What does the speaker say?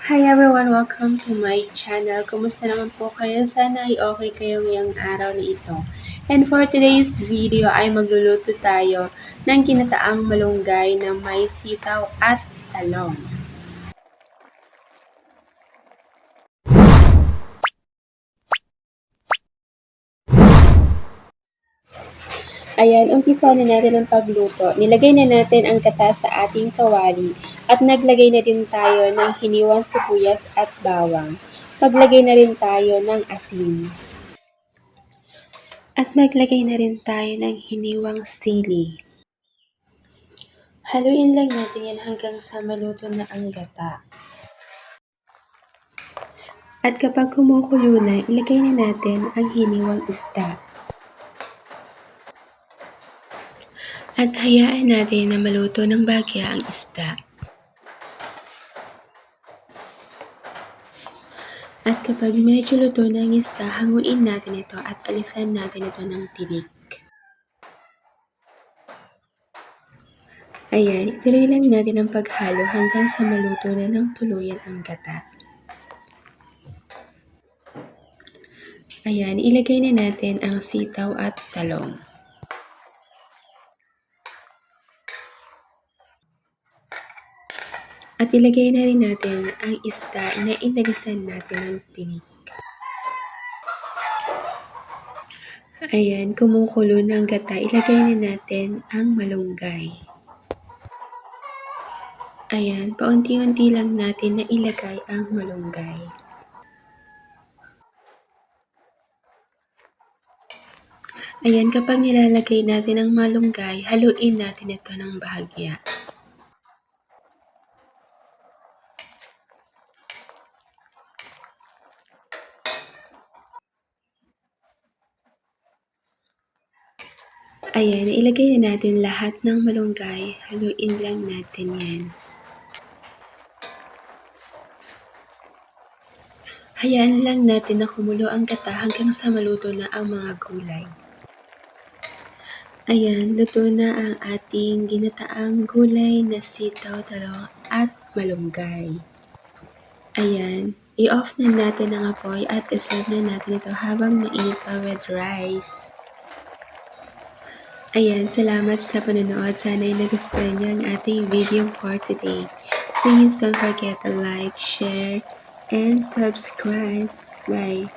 Hi everyone! Welcome to my channel. Kumusta naman po kayo? Sana ay okay kayo ngayong araw na ito. And for today's video ay magluluto tayo ng ginataang malunggay na may sitaw at talong. Ayan, umpisa na natin ang pagluto. Nilagay na natin ang gata sa ating kawali at naglagay na din tayo ng hiniwang sibuyas at bawang. Maglagay na rin tayo ng asin. At maglagay na rin tayo ng hiniwang sili. Haluin lang natin yan hanggang sa maluto na ang gata. At kapag kumukulo na, ilagay na natin ang hiniwang isda. At hayaan natin na maluto ng bagya ang isda. At kapag medyo luto na ang isda, hanguin natin ito at alisan natin ito ng tinik. Ayan, ituloy lang natin ang paghalo hanggang sa maluto na ng tuluyan ang gata. Ayan, ilagay na natin ang sitaw at talong. At ilagay na rin natin ang isda na inalisan natin ng tinik. Ayan, kumukulo na ang gata. Ilagay na natin ang malunggay. Ayan, paunti-unti lang natin na ilagay ang malunggay. Ayan, kapag nilalagay natin ang malunggay, haluin natin ito ng bahagya. Ayan, ilagay na natin lahat ng malunggay. Haluin lang natin yan. Hayaan lang natin na kumulo ang gata hanggang sa maluto na ang mga gulay. Ayan, luto na ang ating ginataang gulay na sitaw, talong at malunggay. Ayan, i-off na natin ang apoy at iserve na natin ito habang mainit pa with rice. Ayan, salamat sa panonood. Sana ay nagustuhan niyo ang ating video for today. Please don't forget to like, share, and subscribe. Bye!